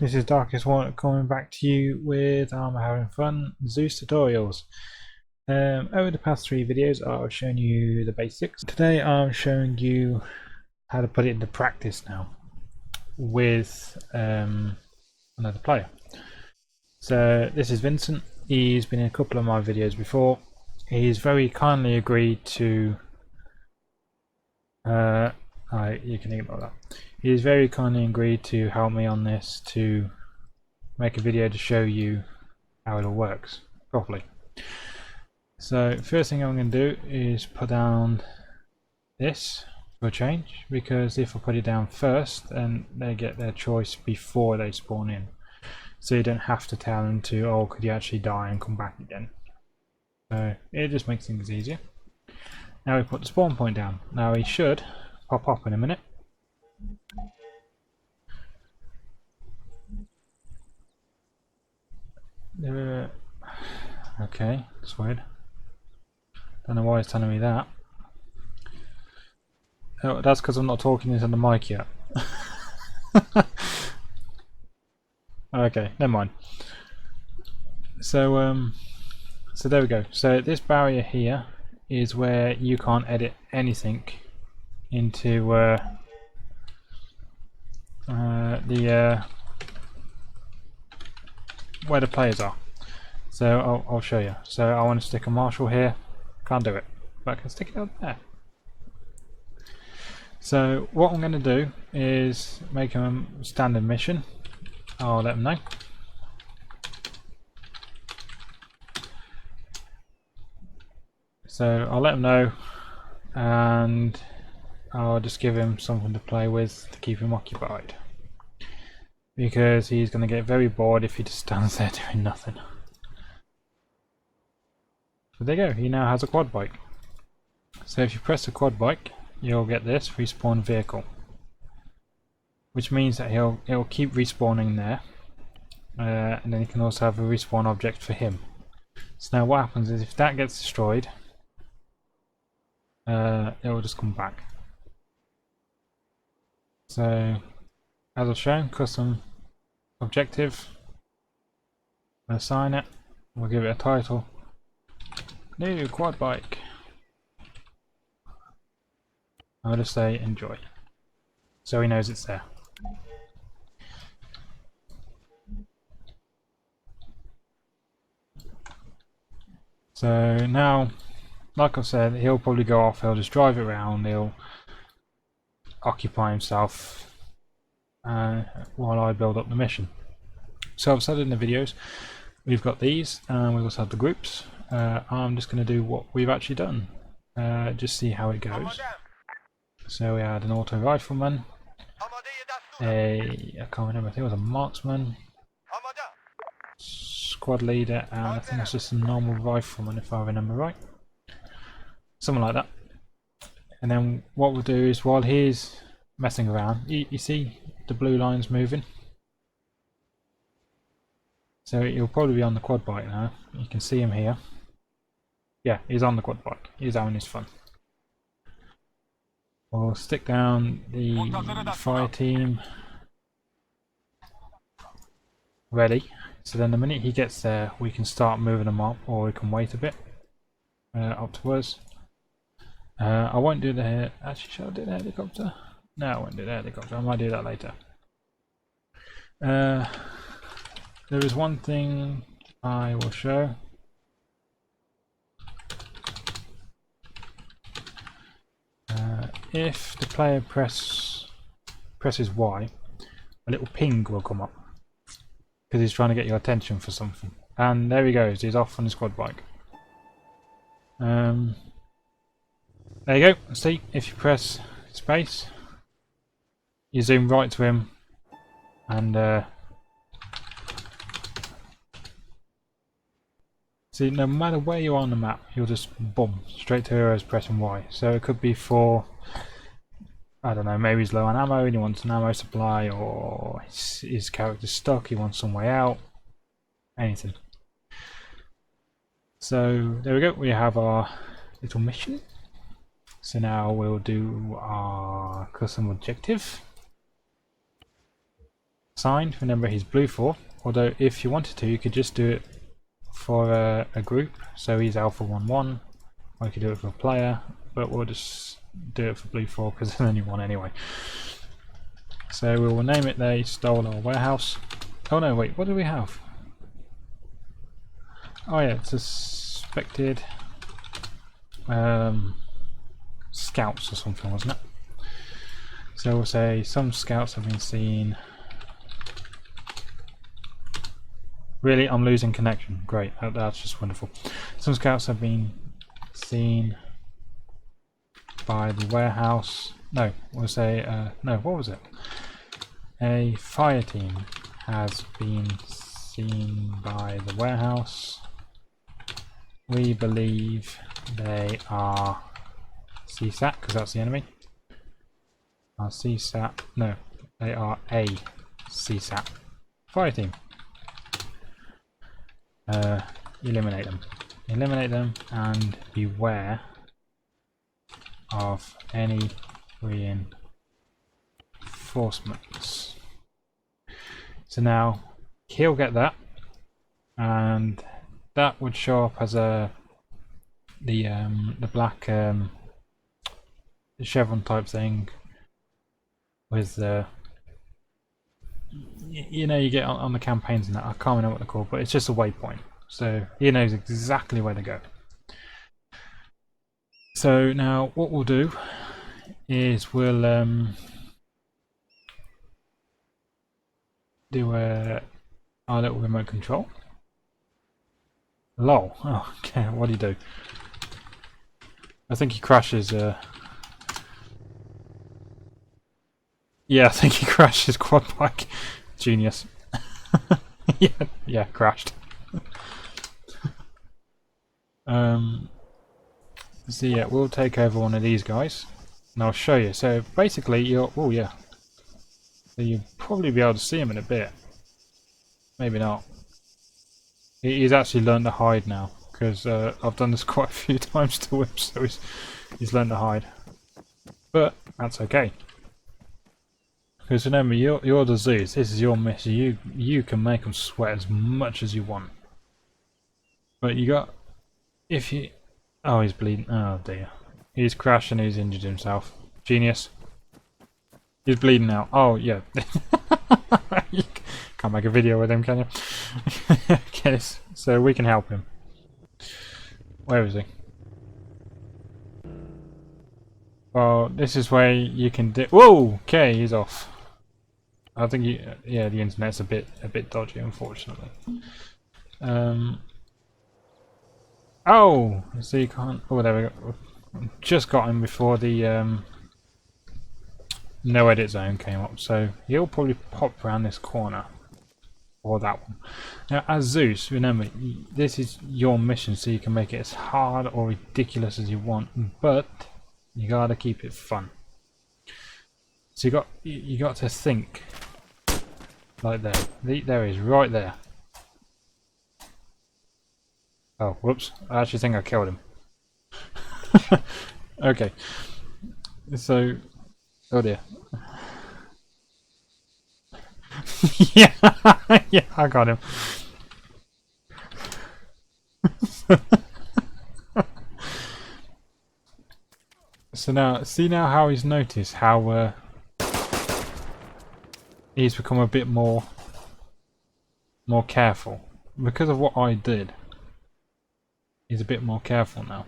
this is Darkest Walnut coming back to you with Arma Having Fun Zeus tutorials. Over the past 3 videos I've shown you the basics. Today I'm showing you how to put it into practice now with another player. So this is Vincent. He's been in a couple of my videos before. He's very kindly agreed to you can ignore that. He's very kindly agreed to help me on this, to make a video to show you how it all works properly. So first thing I'm going to do is put down this for a change, because if I put it down first then they get their choice before they spawn in, so you don't have to tell them to, oh, could you actually die and come back again. So it just makes things easier. Now we put the spawn point down. Now he should pop up in a minute. Okay, that's weird. Don't know why it's telling me that. Oh, that's because I'm not talking into the mic yet. Okay, never mind. So so there we go. So this barrier here is where you can't edit anything into where the players are. So I'll show you. So I want to stick a marshal here. Can't do it, but I can stick it up there. So what I'm going to do is make a standard mission. I'll let them know. So I'll let him know, and I'll just give him something to play with to keep him occupied, because he's going to get very bored if he just stands there doing nothing. So there you go, he now has a quad bike. So if you press the quad bike, you'll get this respawn vehicle, which means that he'll keep respawning there, and then you can also have a respawn object for him. So now what happens is, if that gets destroyed, it will just come back. So as I've shown, custom objective, we'll assign it, we'll give it a title, new quad bike. I'll just say enjoy, so he knows it's there. So now, like I said, he'll probably go off, he'll just drive it around, he'll occupy himself while I build up the mission. So I've said in the videos, we've got these, and we've also had the groups. I'm just going to do what we've actually done, just see how it goes. So we had an auto rifleman, I can't remember, I think it was a marksman, squad leader, and I think it's just a normal rifleman if I remember right. Something like that. And then what we'll do is, while he's messing around, you see the blue lines moving? So he'll probably be on the quad bike now. You can see him here. Yeah, he's on the quad bike. He's having his fun. We'll stick down the fire team ready. So then the minute he gets there, we can start moving them up, or we can wait a bit up to us. I won't do the... Actually, shall I do the helicopter? No, I won't do the helicopter. I might do that later. There is one thing I will show. If the player presses Y, a little ping will come up, because he's trying to get your attention for something. And there he goes, he's off on his quad bike. There you go. See, if you press space, you zoom right to him, and see, no matter where you are on the map, you'll just boom straight to heroes pressing Y. So it could be for, I don't know, maybe he's low on ammo and he wants an ammo supply, or his character's stuck, he wants some way out, anything. So there we go, we have our little mission. So now we'll do our custom objective. assigned. Remember, he's blue 4. Although, if you wanted to, you could just do it for a group. So he's alpha 1-1. Or you could do it for a player, but we'll just do it for blue 4 because there's only one anyway. So we will name it They Stole Our Warehouse. Oh no, wait, what do we have? Oh yeah, it's suspected scouts or something, wasn't it? So we'll say some scouts have been seen. Really, I'm losing connection. Great, that's just wonderful. Some scouts have been seen by the warehouse. No, we'll say no. What was it? A fire team has been seen by the warehouse. We believe they are CSAT because that's the enemy. Our CSAT. No, they are a CSAT. Fire team. Eliminate them. Eliminate them and beware of any reinforcements. So now he'll get that, and that would show up as the black chevron type thing with the you know, you get on the campaigns and that. I can't remember what they're called, but it's just a waypoint, so he knows exactly where to go. So now what we'll do is we'll do our little remote control. Lol. Oh, okay. What do you do? I think he crashes. Yeah, I think he crashed his quad bike. Genius. yeah, crashed. So yeah, we'll take over one of these guys, and I'll show you. So basically, oh yeah. So you'll probably be able to see him in a bit. Maybe not. He's actually learned to hide now, because I've done this quite a few times to him, so he's learned to hide. But that's okay. Because remember, you're the Zeus. This is your mission. You can make them sweat as much as you want. But you got, if you, oh, he's bleeding. Oh dear, he's crashed and he's injured himself. Genius. He's bleeding now. Oh yeah. You can't make a video with him, can you? Okay, so we can help him. Where is he? Well, this is where you can do. Whoa! Okay, he's off. I think yeah, the internet's a bit dodgy, unfortunately. Oh, so you can't. Oh, there we go. Just got him before the no edit zone came up, so he'll probably pop around this corner or that one. Now, as Zeus, remember, this is your mission, so you can make it as hard or ridiculous as you want, but you gotta keep it fun. So you got to think like there. There he is, right there. Oh, whoops! I actually think I killed him. Okay, so oh dear. Yeah, yeah, I got him. So now, see now how he's noticed how he's become a bit more careful because of what I did. He's a bit more careful now.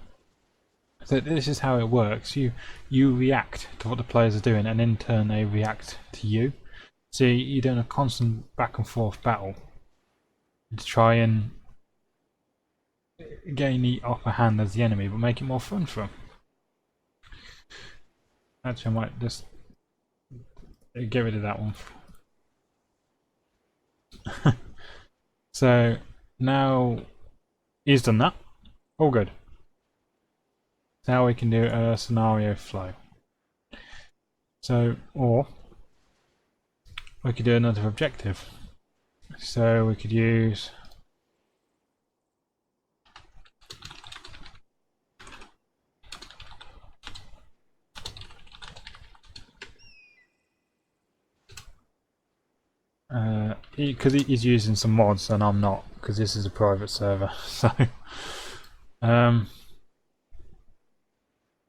So this is how it works. You react to what the players are doing, and in turn they react to you. So you're doing a constant back and forth battle to try and gain the upper hand as the enemy, but make it more fun for them. Actually, I might just get rid of that one. So now he's done that. All good. Now we can do a scenario flow. So, or we could do another objective. So we could use Because he's using some mods and I'm not, because this is a private server. So I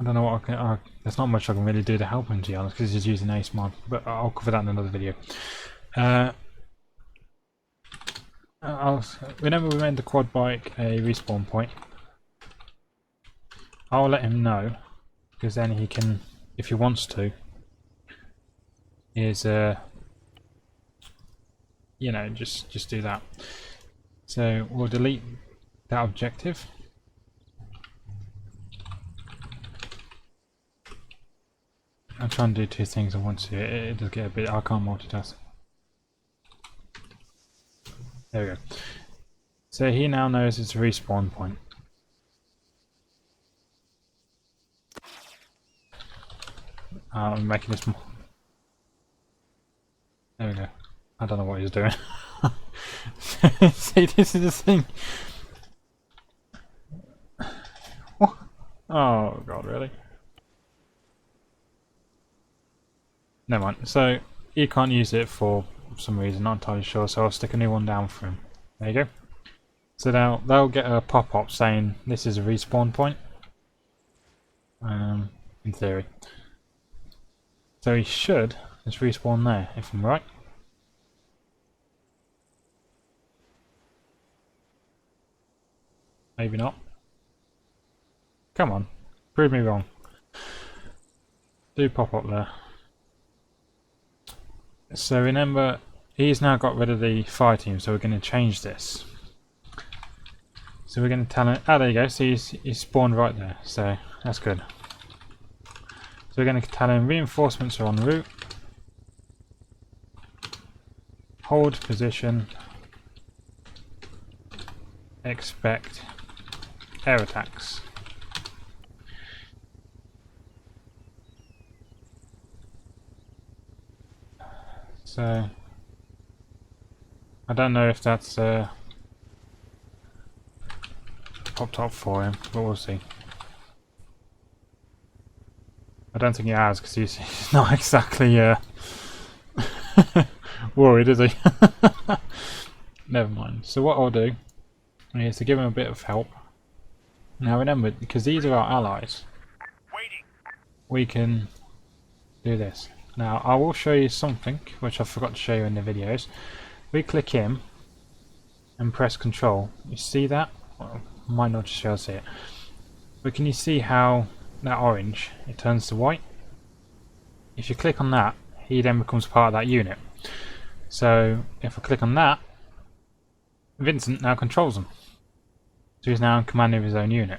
don't know what I can. There's not much I can really do to help him, to be honest, because he's using Ace mod. But I'll cover that in another video. Whenever we made the quad bike a respawn point, I'll let him know, because then he can, if he wants to, you know, just do that. So we'll delete that objective. I'm trying to do two things at once here. It does get a bit. I can't multitask. There we go. So he now knows it's a respawn point. I'm making this more. There we go. I don't know what he's doing. See, this is the thing. What? Oh god, really? Never mind. So you can't use it for some reason, not entirely sure, so I'll stick a new one down for him. There you go. So now they'll get a pop-up saying this is a respawn point. In theory. So he should just respawn there, if I'm right. Maybe not. Come on, prove me wrong. Do pop up there. So remember, he's now got rid of the fire team, so we're going to change this. So we're going to tell him, oh there you go, so he's spawned right there, so that's good. So we're going to tell him reinforcements are en route. Hold position. Expect air attacks. So I don't know if that's popped up for him, but we'll see. I don't think he has, because he's not exactly worried, is he? Never mind. So what I'll do is to give him a bit of help. Now remember, because these are our allies, we can do this. Now I will show you something which I forgot to show you in the videos. We click him and press Control. You see that? Well, might not just be able to see it. But can you see how that orange, it turns to white? If you click on that, he then becomes part of that unit. So if I click on that, Vincent now controls him. So he's now in command of his own unit.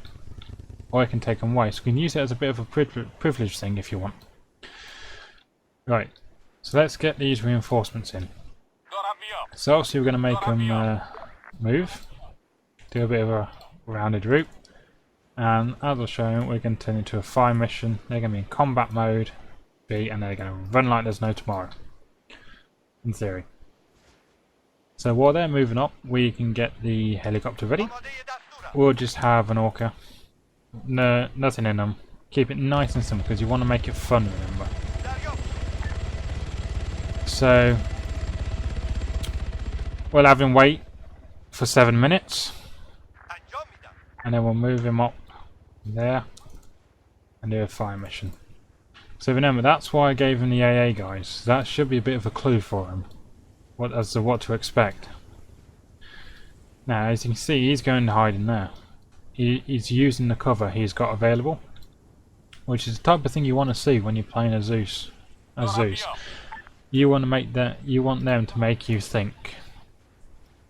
Or I can take him away. So we can use it as a bit of a privilege thing if you want. Right, so let's get these reinforcements in. So obviously we're going to make them move, do a bit of a rounded route, and as I'll show you, we're going to turn into a fire mission. They're going to be in combat mode, and they're going to run like there's no tomorrow, in theory. So while they're moving up, we can get the helicopter ready. We'll just have an orca, no, nothing in them. Keep it nice and simple because you want to make it fun, remember. So we'll have him wait for 7 minutes, and then we'll move him up there and do a fire mission. So remember, that's why I gave him the AA guys. That should be a bit of a clue for him as to what to expect. Now as you can see, he's going to hide in there. He's using the cover he's got available, which is the type of thing you want to see when you're playing as Zeus. You want to make that. You want them to make you think,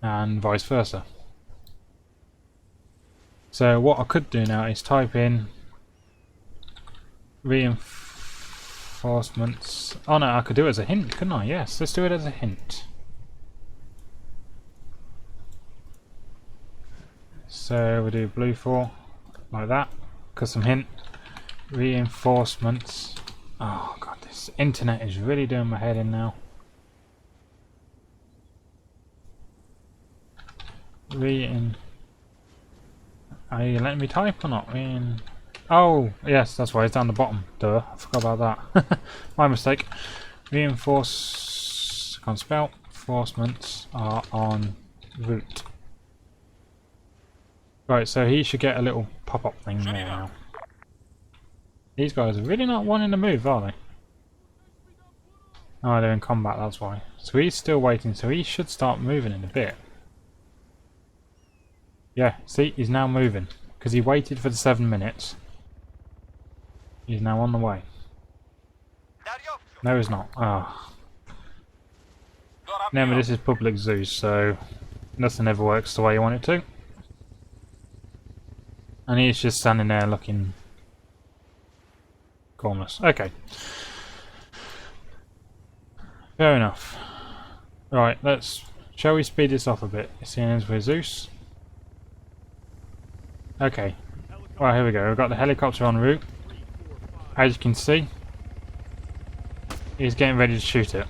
and vice versa. So what I could do now is type in reinforcements. Oh no, I could do it as a hint, couldn't I? Yes, let's do it as a hint. So we'll do blue 4 like that. Custom hint. Reinforcements. Oh god, this internet is really doing my head in now. Are you letting me type or not? Oh yes, that's why it's down the bottom. Duh, I forgot about that. My mistake. Reinforce. Can't spell. reinforcements are en route. Right, so he should get a little pop-up thing there now. These guys are really not wanting to move, are they? Oh, they're in combat, that's why. So he's still waiting, so he should start moving in a bit. Yeah, see, he's now moving. Because he waited for the 7 minutes. He's now on the way. No, he's not. Ah. Remember, this is public Zeus, so nothing ever works the way you want it to. And he's just standing there looking gormless. Okay. Fair enough. Right, shall we speed this up a bit? Seeing as we're Zeus. Okay. Well, here we go. We've got the helicopter en route. As you can see, he's getting ready to shoot it.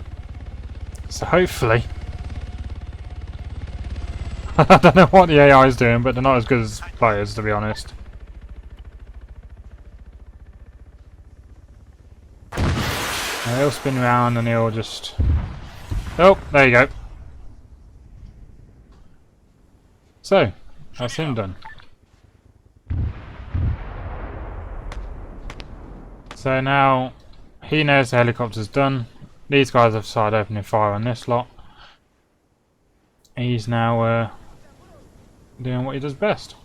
So hopefully, I don't know what the AI is doing, but they're not as good as players, to be honest. And he'll spin around and he'll just... Oh, there you go. So, that's him done. So now, he knows the helicopter's done. These guys have started opening fire on this lot. He's now doing what he does best.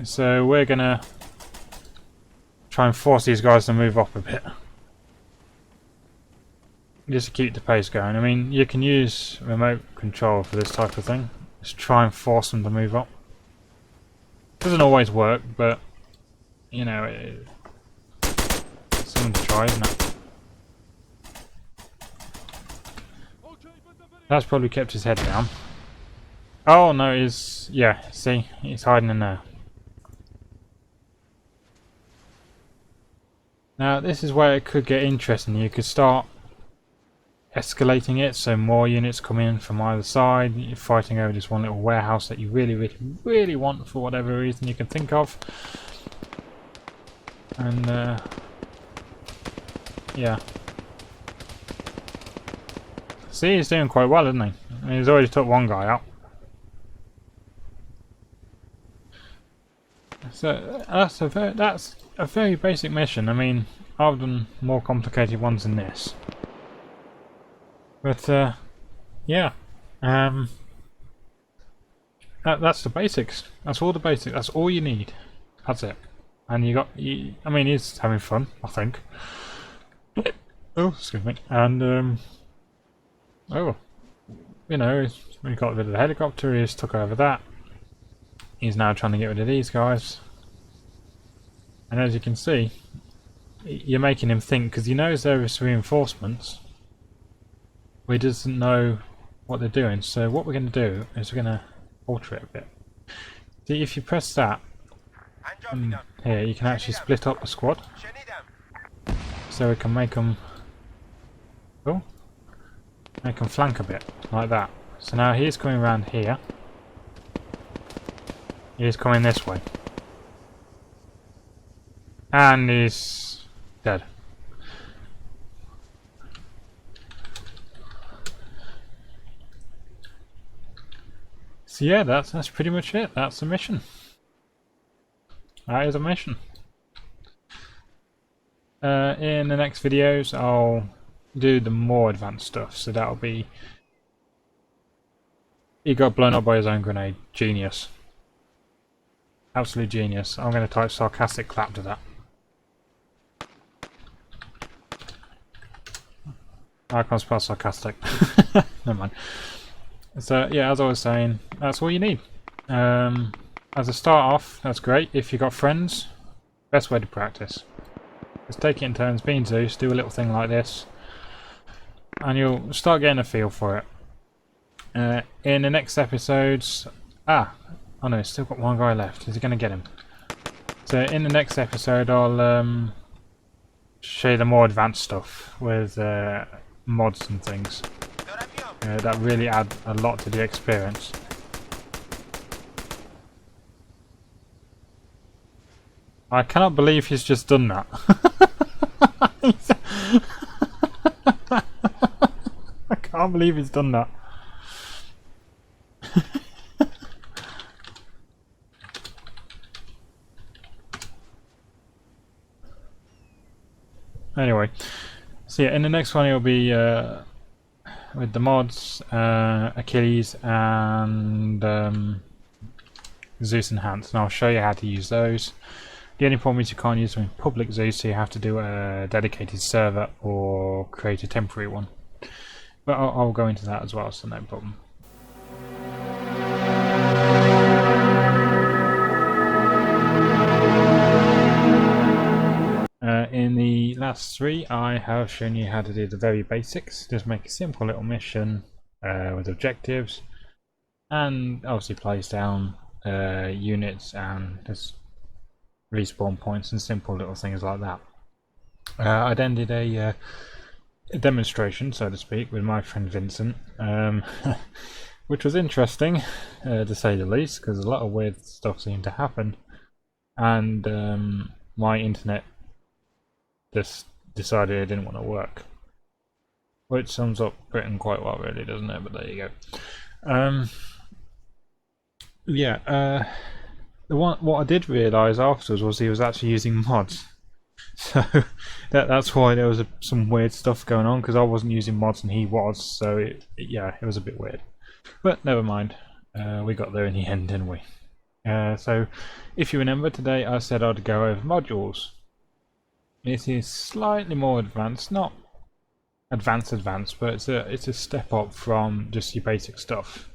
So we're gonna try and force these guys to move up a bit. Just to keep the pace going. I mean, you can use remote control for this type of thing. Just try and force them to move up. Doesn't always work, but you know, it's something to try, isn't it? That's probably kept his head down. Oh no, he's... yeah, see? He's hiding in there. Now this is where it could get interesting. You could start escalating it, so more units come in from either side. You're fighting over this one little warehouse that you really want for whatever reason you can think of. And yeah. See, he's doing quite well, isn't he? I mean, he's already took one guy out. So that's a very basic mission. I mean, I've done more complicated ones than this. But yeah, that's the basics. That's all the basics. That's all you need. That's it. And I mean, he's having fun, I think. Oh, excuse me. And oh, you know, when he got rid of the helicopter, he's took over that. He's now trying to get rid of these guys. And as you can see, you're making him think, because he knows there is reinforcements, but he doesn't know what they're doing. So what we're going to do is we're going to alter it a bit. See, if you press that, here you can actually split up the squad. So we can make them... oh, make them flank a bit, like that. So now he's coming around here. He's coming this way. And he's dead. So yeah, that's pretty much it. That's the mission. That is a mission. In the next videos, I'll do the more advanced stuff. So that'll be... he got blown up by his own grenade. Genius. Absolute genius. I'm going to type sarcastic clap to that. I can't spell sarcastic. Never mind. So yeah, as I was saying, that's all you need. As a start off, that's great. If you've got friends, best way to practice. Just take it in turns, being Zeus, do a little thing like this, and you'll start getting a feel for it. In the next episodes... oh no, still got one guy left. Is he going to get him? So in the next episode, I'll show you the more advanced stuff with mods and things. That really add a lot to the experience. I cannot believe he's just done that. I can't believe he's done that. Anyway, so yeah, in the next one it'll be with the mods, Achilles and Zeus enhanced, and I'll show you how to use those. The only problem is you can't use them in public Zeus, so you have to do a dedicated server or create a temporary one. But I'll go into that as well, so no problem. In the last three, I have shown you how to do the very basics. Just make a simple little mission with objectives, and obviously place down units and just respawn points and simple little things like that. I then did a demonstration, so to speak, with my friend Vincent, which was interesting to say the least, because a lot of weird stuff seemed to happen, and my internet just decided it didn't want to work, which sums up Britain quite well, really, doesn't it? But there you go. Yeah, what I did realise afterwards was he was actually using mods, so that's why there was some weird stuff going on, because I wasn't using mods and he was, so yeah, it was a bit weird. But never mind, we got there in the end, didn't we? So if you remember, today I said I'd go over modules. It is slightly more advanced, not advanced, but it's a step up from just your basic stuff.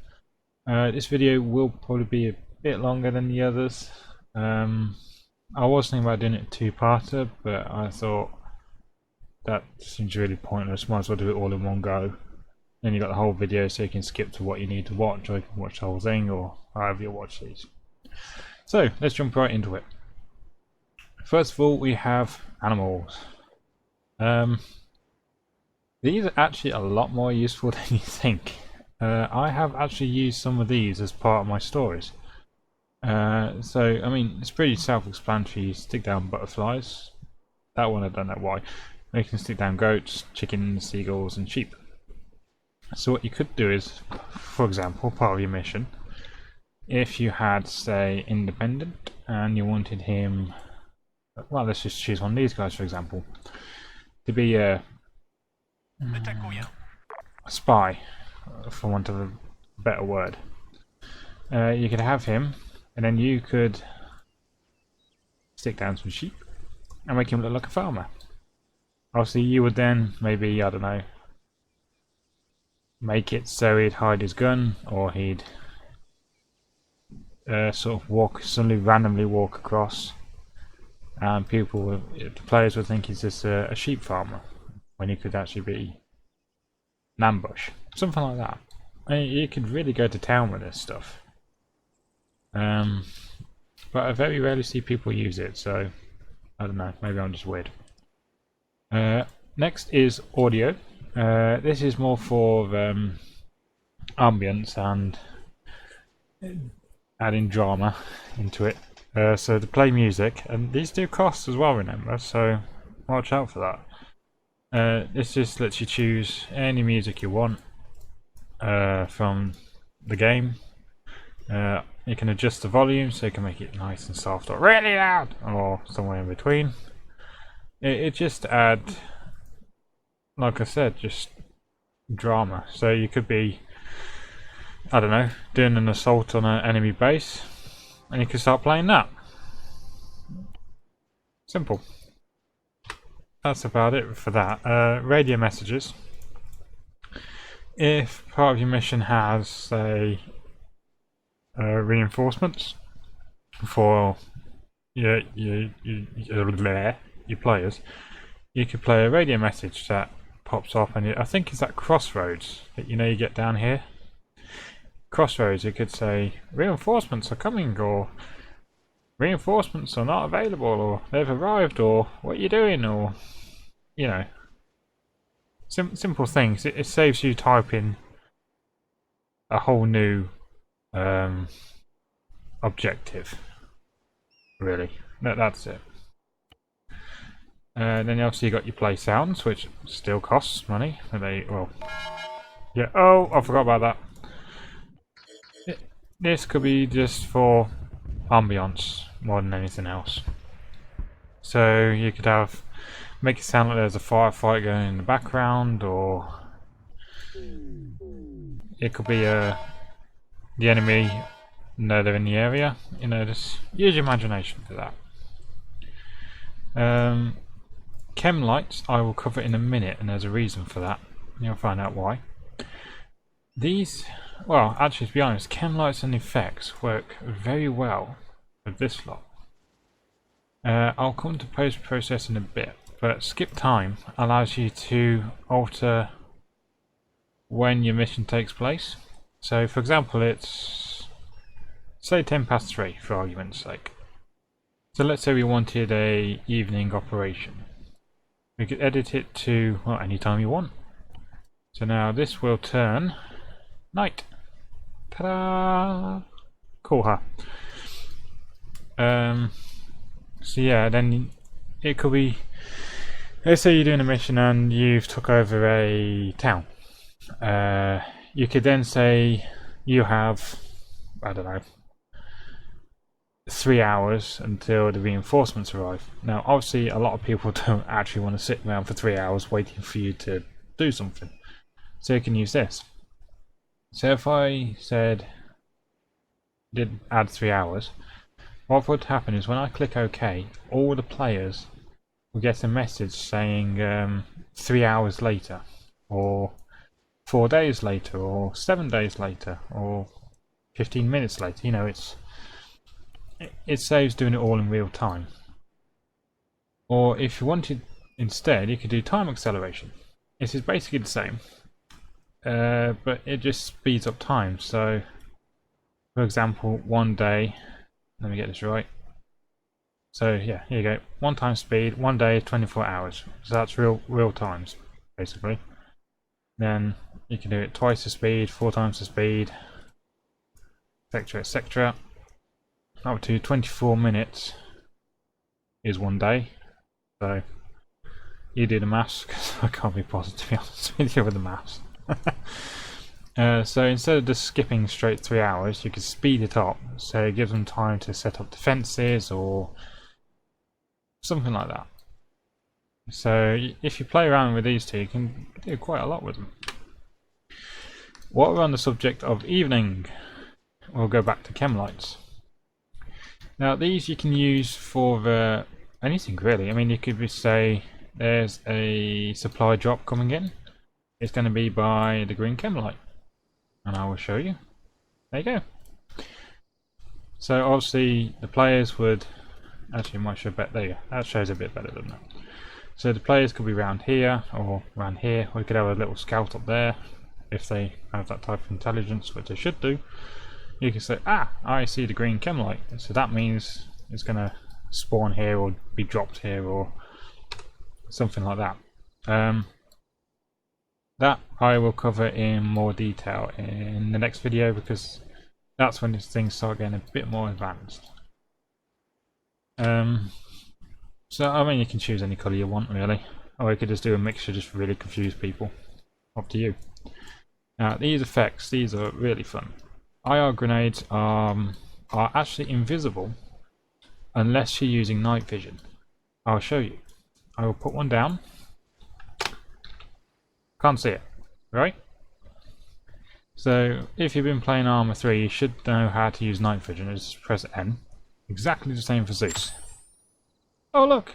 This video will probably be a bit longer than the others. I was thinking about doing it two-parter, but I thought that seems really pointless. Might as well do it all in one go. Then you got the whole video, so you can skip to what you need to watch, or you can watch the whole thing, or however you watch these. So let's jump right into it. First of all, we have animals. These are actually a lot more useful than you think. I have actually used some of these as part of my stories. So, I mean, it's pretty self-explanatory. You stick down butterflies. That one I don't know why. You can stick down goats, chickens, seagulls, and sheep. So what you could do is, for example, part of your mission, if you had, say, Independent, and you wanted him, well, let's just choose one of these guys, for example, to be a spy, for want of a better word. You could have him, and then you could stick down some sheep and make him look like a farmer. Obviously, you would then maybe, I don't know, make it so he'd hide his gun, or he'd sort of suddenly randomly walk across, and the players would think he's just a sheep farmer, when he could actually be an ambush, something like that. I mean, you could really go to town with this stuff, but I very rarely see people use it, so I don't know, maybe I'm just weird. Next is audio. This is more for ambience and adding drama into it. So to play music, and these do cost as well, remember, so watch out for that. This just lets you choose any music you want from the game. You can adjust the volume, so you can make it nice and soft or really loud, or somewhere in between. It just add, like I said, just drama. So you could be, I don't know, doing an assault on an enemy base, and you can start playing that. Simple. That's about it for that. Radio messages. If part of your mission has, say, reinforcements for your players, you could play a radio message that pops up, and I think it's at crossroads that you get down here. Crossroads, you could say reinforcements are coming, or reinforcements are not available, or they've arrived, or what are you doing, or simple things. It saves you typing a whole new objective, really. That's it. Then obviously you got your play sounds, which still costs money. Yeah, oh, I forgot about that. This could be just for ambience more than anything else. So you could make it sound like there's a firefight going in the background, or it could be the enemy know they're in the area. You know, just use your imagination for that. Chem lights I will cover in a minute, and there's a reason for that. You'll find out why. These, well, actually, to be honest, chem lights and effects work very well with this lot. I'll come to post-process in a bit, but skip time allows you to alter when your mission takes place. So, for example, it's say 3 for argument's sake. So let's say we wanted a evening operation. We could edit it to, well, any time you want. So now this will turn night. Ta-da! Cool, huh? So yeah, then it could be, let's say you're doing a mission and you've took over a town. You could then say you have, I don't know, 3 hours until the reinforcements arrive. Now obviously a lot of people don't actually want to sit around for 3 hours waiting for you to do something. So you can use this. So if I said did add 3 hours, what would happen is when I click OK, all the players will get a message saying 3 hours later, or 4 days later, or 7 days later, or 15 minutes later. You know, it saves doing it all in real time. Or if you wanted instead, you could do time acceleration. This is basically the same, but it just speeds up time. So for example, 1 day, let me get this right. So yeah, here you go. 1 time speed, 1 day, 24 hours. So that's real times, basically. Then you can do it twice the speed, 4 times the speed, etc, etc. Up to 24 minutes is 1 day. So you do the maths, because I can't be bothered to be honest with you with the maths. So instead of just skipping straight 3 hours, you could speed it up, so it gives them time to set up defences or something like that. So if you play around with these two, you can do quite a lot with them. While we're on the subject of evening, we'll go back to chem lights. Now these you can use for anything really. I mean, you could say there's a supply drop coming in. It's going to be by the green chem light, and I will show you. There you go. So obviously the players would actually might show better. There you go. That shows a bit better than that. So the players could be around here or around here, or you could have a little scout up there if they have that type of intelligence, which they should do. You can say, ah, I see the green chem light, so that means it's going to spawn here or be dropped here or something like that. That I will cover in more detail in the next video, because that's when these things start getting a bit more advanced. So I mean, you can choose any colour you want really, or you could just do a mixture just to really confuse people. Up to you. Now these effects, these are really fun. IR grenades are actually invisible unless you're using night vision. I'll show you. I will put one down. Can't see it, right? So if you've been playing Arma 3, you should know how to use night vision. Just press N. Exactly the same for Zeus. Oh look!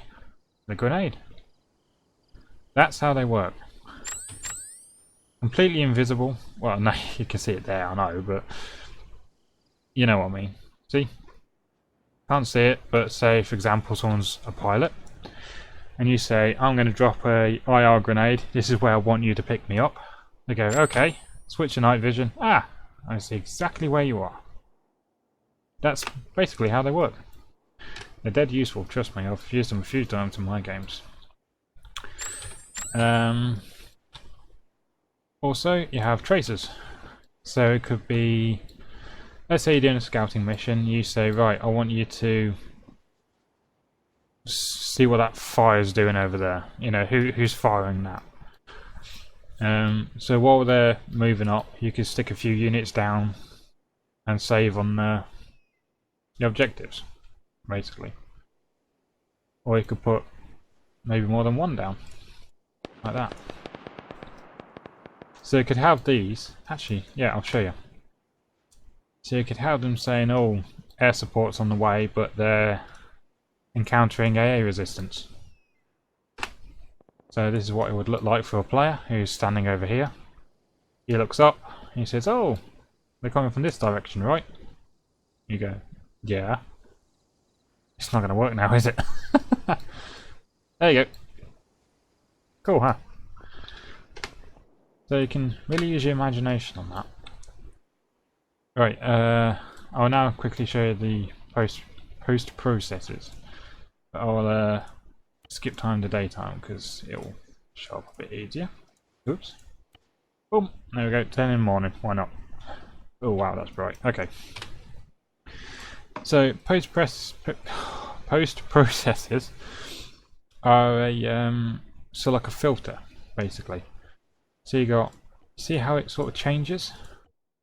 The grenade. That's how they work. Completely invisible. Well, no, you can see it there, I know, but you know what I mean. See? Can't see it, but say, for example, someone's a pilot, and you say, I'm going to drop a IR grenade, this is where I want you to pick me up. They go, okay, switch to night vision. Ah, I see exactly where you are. That's basically how they work. They're dead useful, trust me, I've used them a few times in my games. Also, you have tracers. So it could be, let's say you're doing a scouting mission, you say, right, I want you to see what that fire's doing over there. You know, who's firing that. So while they're moving up, you can stick a few units down and save on the objectives, basically. Or you could put maybe more than one down, like that. So you could have these, actually, yeah, I'll show you. So you could have them saying, oh, air support's on the way, but they're encountering AA resistance. So this is what it would look like for a player who's standing over here. He looks up, he says, oh, they're coming from this direction, right? You go, yeah. It's not going to work now, is it? There you go. Cool, huh? So you can really use your imagination on that. Right, I'll now quickly show you the post processes. But I'll skip time to daytime because it'll show up a bit easier. Oops. Boom. There we go. 10 in the morning. Why not? Oh wow, that's bright. Okay. So post processes are a so like a filter, basically. So you got, see how it sort of changes?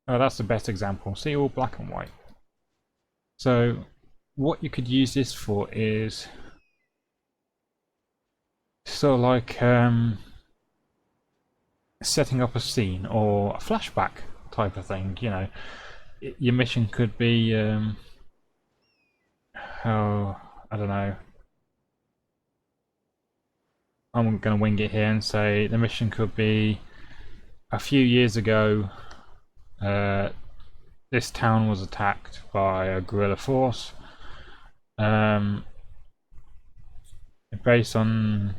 Oh, that's the best example. See, all black and white. So what you could use this for is sort of like setting up a scene or a flashback type of thing. You know, your mission could be oh, I don't know. I'm going to wing it here and say the mission could be a few years ago. This town was attacked by a guerrilla force. Based on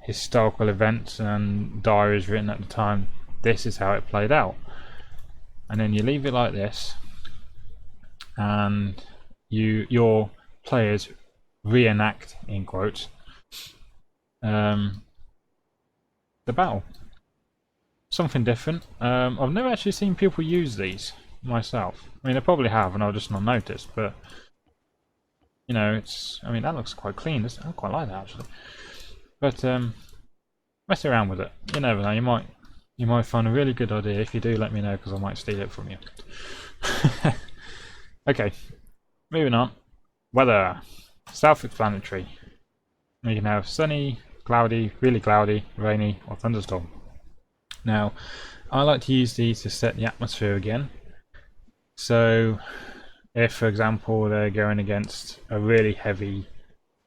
historical events and diaries written at the time, this is how it played out. And then you leave it like this, and your players reenact, in quotes, the battle. Something different. I've never actually seen people use these myself. I mean, I probably have, and I've just not noticed. But you know, it's. I mean, that looks quite clean. I quite like that actually. But mess around with it. You never know. You might find a really good idea. If you do, let me know because I might steal it from you. Okay, moving on. Weather. Self-explanatory. You can have sunny, cloudy, really cloudy, rainy, or thunderstorm. Now, I like to use these to set the atmosphere again. So, if for example they're going against a really heavy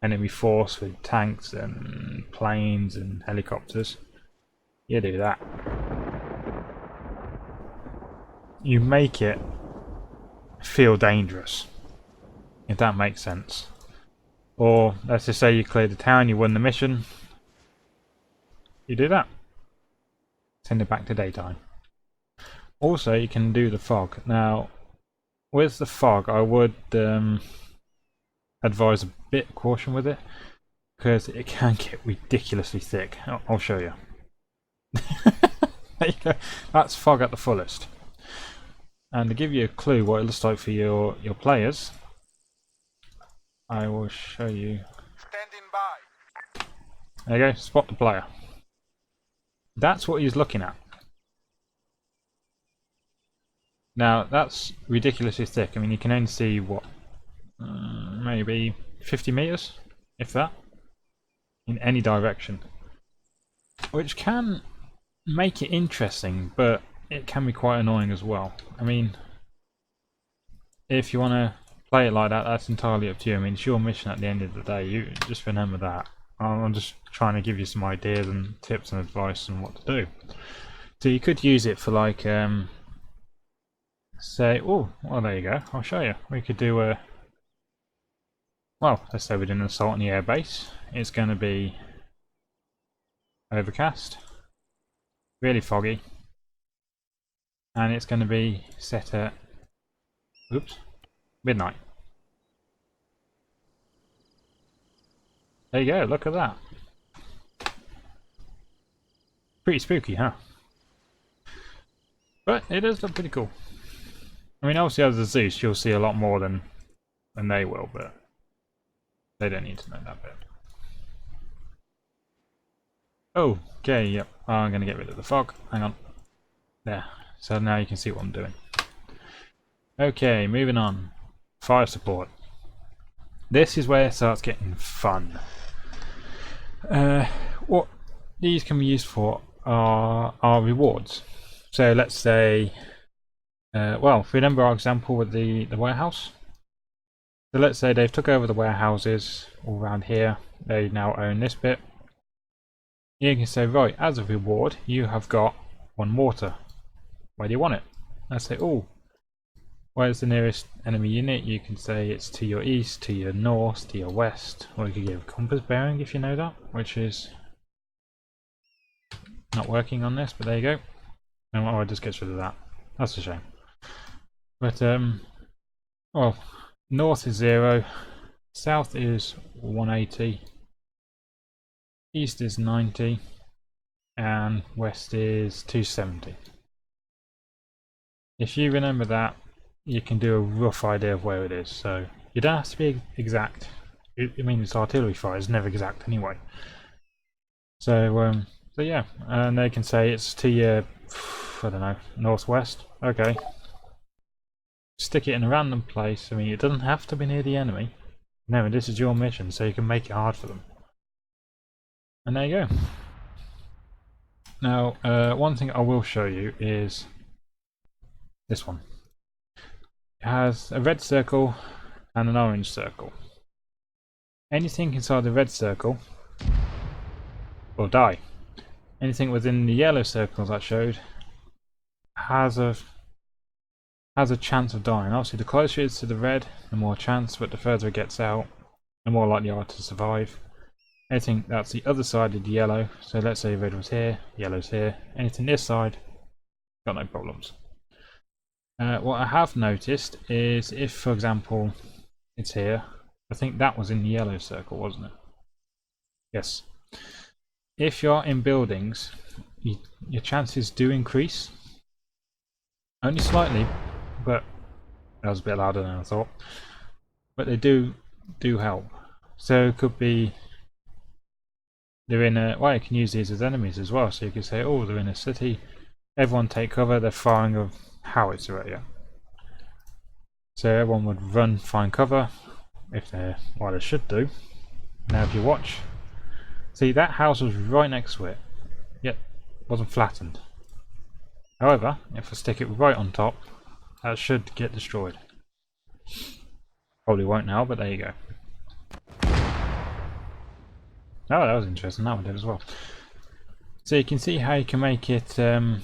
enemy force with tanks and planes and helicopters, you do that. You make it feel dangerous, if that makes sense. Or let's just say you cleared the town, you won the mission. You do that. Send it back to daytime. Also, you can do the fog. Now, with the fog, I would advise a bit of caution with it because it can get ridiculously thick. I'll show you. There you go. That's fog at the fullest. And to give you a clue what it looks like for your players, I will show you. Standing by. There you go. Spot the player. That's what he's looking at. Now that's ridiculously thick. I mean, you can only see what, maybe 50 meters, if that, in any direction, which can make it interesting, but it can be quite annoying as well. I mean, if you want to play it like that, that's entirely up to you. I mean, it's your mission at the end of the day. You just remember that. I'm just trying to give you some ideas and tips and advice on what to do. So you could use it for like, say, oh, well there you go, I'll show you. We could do a, well, let's say we're doing an assault on the air base. It's going to be overcast, really foggy, and it's going to be set at, oops, midnight. There you go, look at that. Pretty spooky, huh? But it does look pretty cool. I mean, obviously as a Zeus, you'll see a lot more than they will, but they don't need to know that bit. Okay, yep. I'm going to get rid of the fog. Hang on. There. So now you can see what I'm doing. Okay, moving on. Fire support. This is where it starts getting fun. What these can be used for are rewards. So let's say, well, remember our example with the warehouse? So let's say they've took over the warehouses all around here. They now own this bit. You can say, right, as a reward, you have got 1 water. Where do you want it? Let's say, oh, where's the nearest enemy unit? You can say it's to your east, to your north, to your west, or you could give a compass bearing if you know that, which is not working on this, but there you go. And oh, it just gets rid of that. That's a shame. But well, north is 0, south is 180, east is 90, and west is 270. If you remember that, you can do a rough idea of where it is. So you don't have to be exact. I mean, it's artillery fire; it's never exact anyway. So yeah, and they can say it's to your, I don't know, northwest. Okay, stick it in a random place. I mean, it doesn't have to be near the enemy. No, this is your mission, so you can make it hard for them. And there you go. Now, one thing I will show you is this one. It has a red circle and an orange circle. Anything inside the red circle will die. Anything within the yellow circles I showed has a chance of dying. Obviously, the closer it is to the red, the more chance, but the further it gets out, the more likely you are to survive. Anything that's the other side of the yellow, so let's say red was here, yellow's here, anything this side, got no problems. What I have noticed is if, for example, it's here, I think that was in the yellow circle, wasn't it? Yes. If you're in buildings, your chances do increase. Only slightly, but that was a bit louder than I thought. But they do help. So it could be they're in a, well, you can use these as enemies as well. So you could say, oh, they're in a city, everyone take cover, they're firing a howitzer at you. So everyone would run, find cover, if they're, well, they should do. Now if you watch, see that house was right next to it, yet wasn't flattened. However, if I stick it right on top, that should get destroyed. Probably won't now, but there you go. Oh, that was interesting, that one did as well. So you can see how you can make it a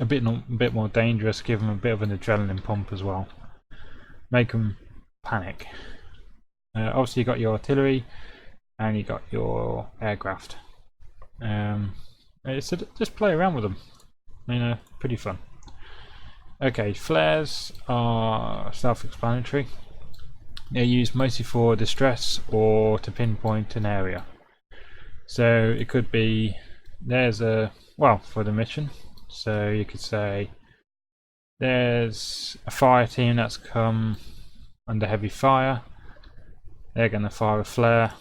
bit more dangerous, give them a bit of an adrenaline pump as well. Make them panic. Obviously you got your artillery and you got your aircraft. So just play around with them. You know, pretty fun. Okay, flares are self-explanatory. They're used mostly for distress or to pinpoint an area. So it could be, there's a, well, for the mission. So you could say there's a fire team that's come under heavy fire. They're going to fire a flare,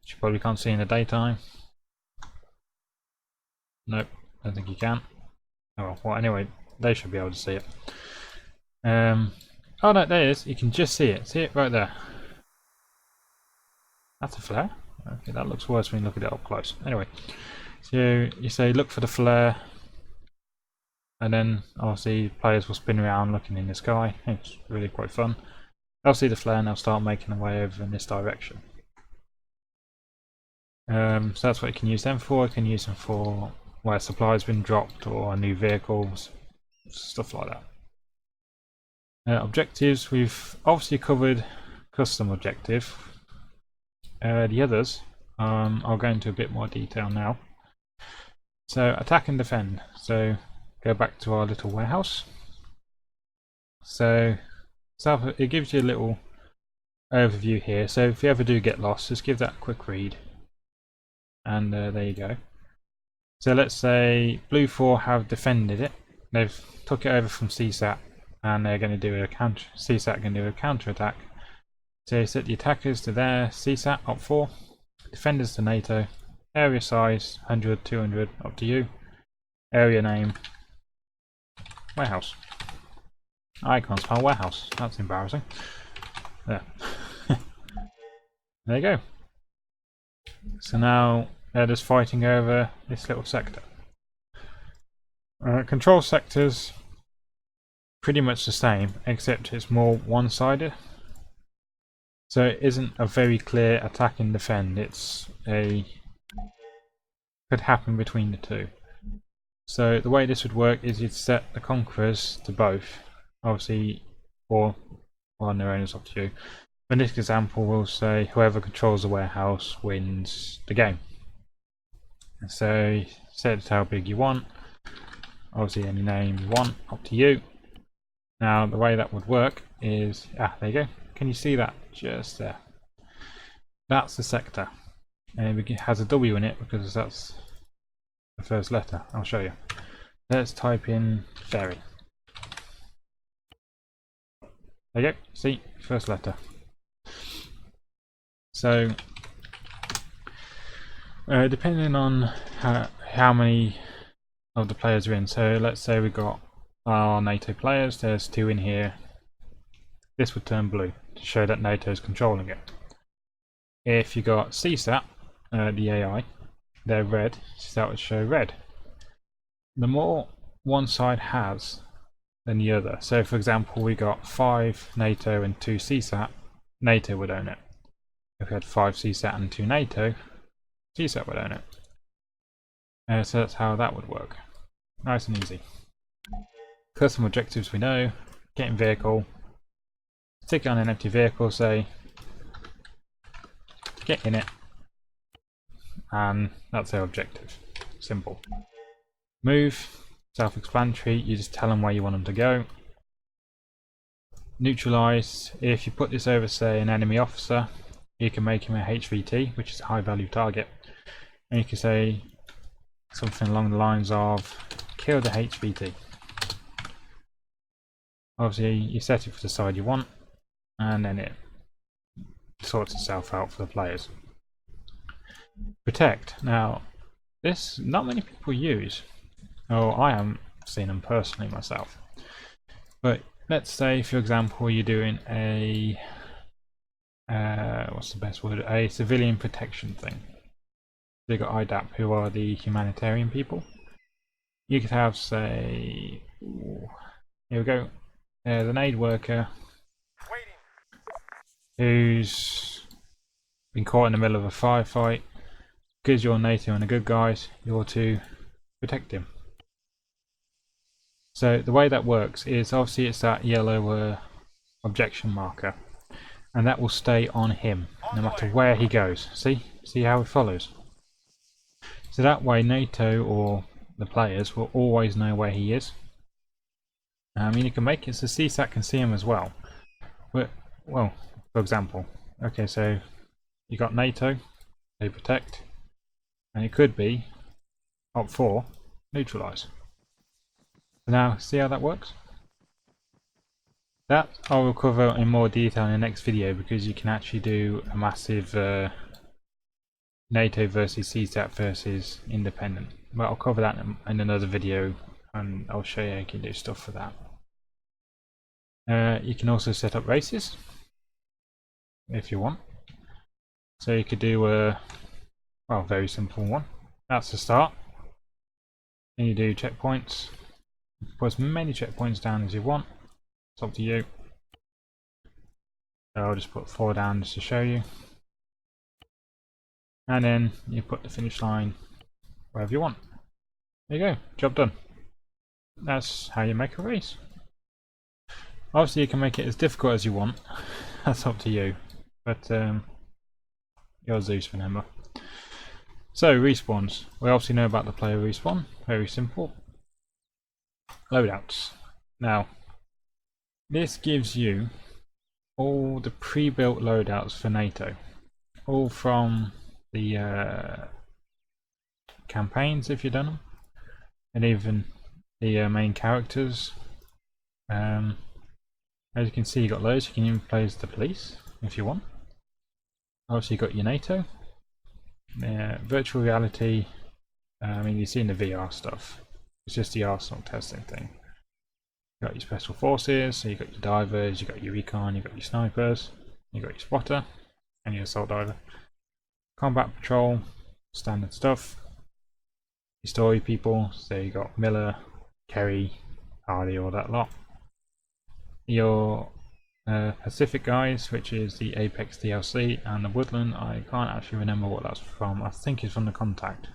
which you probably can't see in the daytime. Nope, I don't think you can. Oh well, anyway, they should be able to see it. Oh no, there it is. You can just see it. See it right there. That's a flare. Okay, that looks worse when you look at it up close. Anyway, so you say look for the flare, and then obviously players will spin around looking in the sky. It's really quite fun. They'll see the flare and they'll start making their way over in this direction. So that's what you can use them for. You can use them for where supplies been dropped or new vehicles, stuff like that. Objectives, we've obviously covered custom objective. The others, I'll go into a bit more detail now. So attack and defend. So go back to our little warehouse. So it gives you a little overview here. So if you ever do get lost, just give that a quick read. And there you go. So let's say Blue 4 have defended it. They've took it over from CSAT, and they're going to do a counter. CSAT can do a counter attack. So you set the attackers to their CSAT op 4, defenders to NATO, area size 100, 200, up to you, area name, warehouse. I can't spell warehouse, that's embarrassing. There. There you go. So now they're just fighting over this little sector. Control sectors pretty much the same, except it's more one-sided. So it isn't a very clear attack and defend, it's a could happen between the two. So the way this would work is you'd set the conquerors to both, obviously, or on their own, it's up to you. In this example, we'll say whoever controls the warehouse wins the game. And so set it to how big you want, obviously any name you want, up to you. Now the way that would work is, there you go, can you see that just there? That's the sector, and it has a W in it because that's the first letter. I'll show you. Let's type in ferry. There you go, see, first letter. So depending on how many of the players are in, so let's say we got our NATO players, there's 2 in here, this would turn blue to show that NATO is controlling it. If you got CSAT, the AI, they're red, so that would show red. The more one side has than the other, so for example we got 5 NATO and 2 CSAT, NATO would own it. If we had 5 CSAT and 2 NATO, CSAT would own it. So that's how that would work. Nice and easy. Custom objectives we know, get in vehicle, stick it on an empty vehicle, say, get in it, and that's our objective. Simple. Move, self-explanatory, you just tell them where you want them to go. Neutralize, if you put this over, say, an enemy officer, you can make him a HVT, which is a high value target, and you can say something along the lines of kill the HVT. Obviously you set it for the side you want, and then it sorts itself out for the players. Protect, now this not many people use, or I haven't seen them personally myself, but let's say for example you're doing a what's the best word? A civilian protection thing. They got IDAP, who are the humanitarian people. You could have, say, here we go. There's an aid worker who's been caught in the middle of a firefight. Because you're NATO and the good guys, you're to protect him. So the way that works is obviously it's that yellow objection marker, and that will stay on him no matter where he goes. See how it follows. So that way NATO or the players will always know where he is. I mean, you can make it so CSAT can see him as well. But, well, for example, okay, so you got NATO, they protect, and it could be op 4, neutralize. So now, see how that works? That I will cover in more detail in the next video, because you can actually do a massive NATO versus CSAT versus independent. But I'll cover that in another video, and I'll show you how you can do stuff for that. You can also set up races if you want. So you could do a very simple one. That's the start. Then you do checkpoints. Put as many checkpoints down as you want. It's up to you. So I'll just put 4 down just to show you. And then you put the finish line wherever you want. There you go, job done. That's how you make a race. Obviously you can make it as difficult as you want. That's up to you. But you're Zeus, remember. So respawns. We obviously know about the player respawn. Very simple. Loadouts. Now, this gives you all the pre-built loadouts for NATO. All from the campaigns, if you've done them, and even the main characters. As you can see, you got loads. You can even play as the police if you want. Obviously, you got your NATO. Virtual reality, I mean, you've seen the VR stuff. It's just the arsenal testing thing. You've got your special forces, so you've got your divers, you've got your recon, you've got your snipers, you've got your spotter, and your assault diver. Combat patrol, standard stuff. Your story people, so you got Miller, Kerry, Hardy, all that lot. Your Pacific guys, which is the Apex DLC, and the Woodland, I can't actually remember what that's from. I think it's from the Contact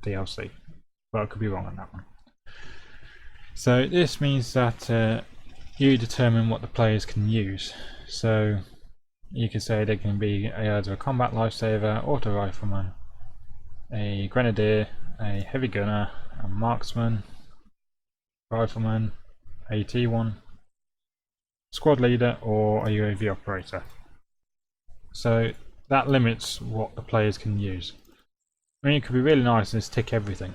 DLC, but I could be wrong on that one. So this means that you determine what the players can use. So you can say they can be either a combat lifesaver, auto rifleman, a grenadier, a heavy gunner, a marksman, rifleman, a T1, squad leader, or a UAV operator. So that limits what the players can use. I mean, it could be really nice and just tick everything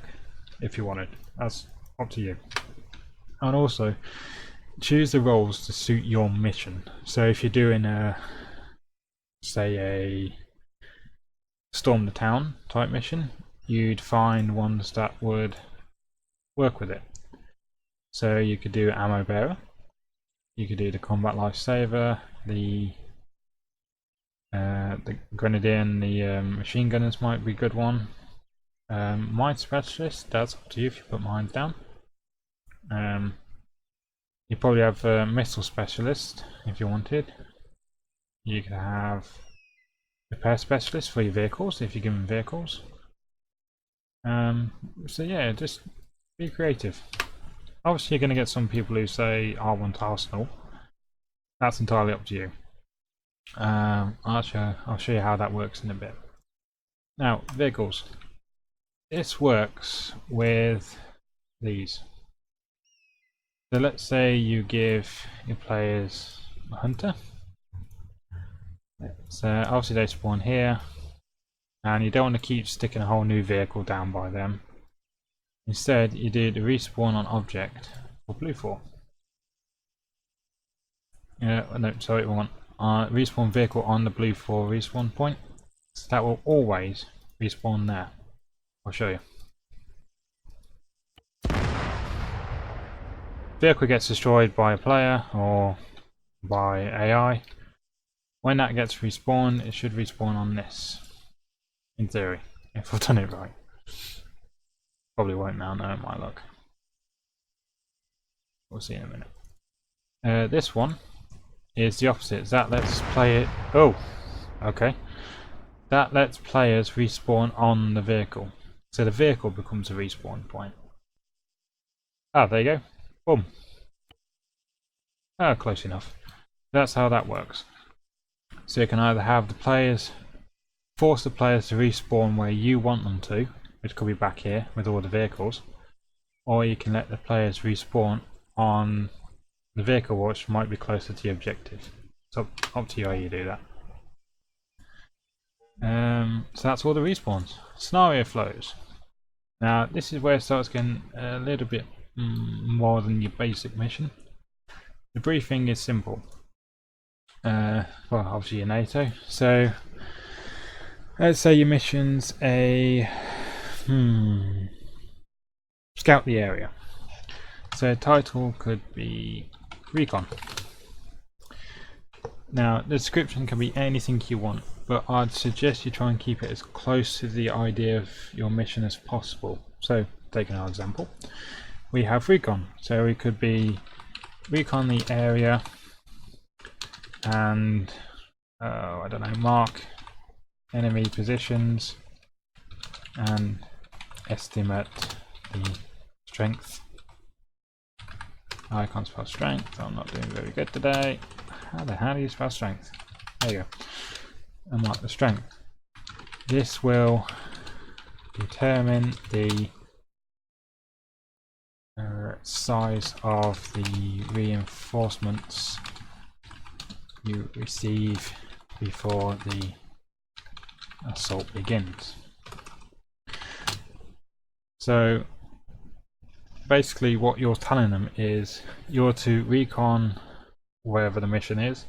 if you wanted. That's up to you. And also choose the roles to suit your mission. So if you're doing say a storm the town type mission, you'd find ones that would work with it. So you could do ammo bearer, you could do the combat lifesaver, the grenadier and the machine gunners might be a good one. Mine specialist, that's up to you if you put mines down. You probably have a missile specialist if you wanted. You could have repair specialist for your vehicles if you're given vehicles. So yeah, just be creative. Obviously, you're going to get some people who say, "I want Arsenal." That's entirely up to you. I'll show you how that works in a bit. Now, vehicles. This works with these. So let's say you give your players a hunter. So obviously they spawn here, and you don't want to keep sticking a whole new vehicle down by them. Instead, you do the respawn on object for blue 4. No, sorry, we want respawn vehicle on the blue 4 respawn point. So that will always respawn there. I'll show you. Vehicle gets destroyed by a player or by AI. When that gets respawned, it should respawn on this. In theory, if I've done it right. Probably won't now, no, it might look. We'll see in a minute. This one is the opposite. That lets play it. Oh, okay. That lets players respawn on the vehicle. So the vehicle becomes a respawn point. Ah, there you go. Boom. Ah, close enough. That's how that works. So you can either have the players force the players to respawn where you want them to, which could be back here with all the vehicles, or you can let the players respawn on the vehicle which might be closer to the objective. So up to you how you do that. So that's all the respawns. Scenario flows. Now this is where it starts getting a little bit more than your basic mission. The briefing is simple. Well, obviously you're NATO. So let's say your mission's a scout the area. So title could be Recon. Now the description can be anything you want, but I'd suggest you try and keep it as close to the idea of your mission as possible. So taking our example, we have Recon. So we could be recon the area and I don't know, mark enemy positions and estimate the strength. I can't spell strength, I'm not doing very good today. How the hell do you spell strength? There you go. And mark the strength. This will determine the size of the reinforcements you receive before the assault begins. So basically what you're telling them is you're to recon wherever the mission is,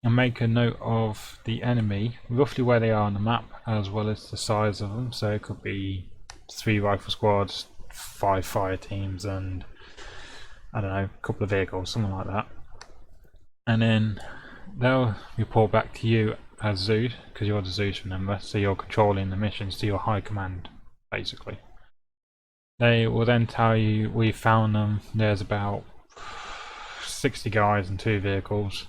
and make a note of the enemy, roughly where they are on the map, as well as the size of them. So it could be 3 rifle squads, 5 fire teams, and I don't know, a couple of vehicles, something like that. And then they'll report back to you as Zeus, because you're the Zeus, remember, so you're controlling the missions to your high command, basically. They will then tell you, we found them, there's about 60 guys and 2 vehicles.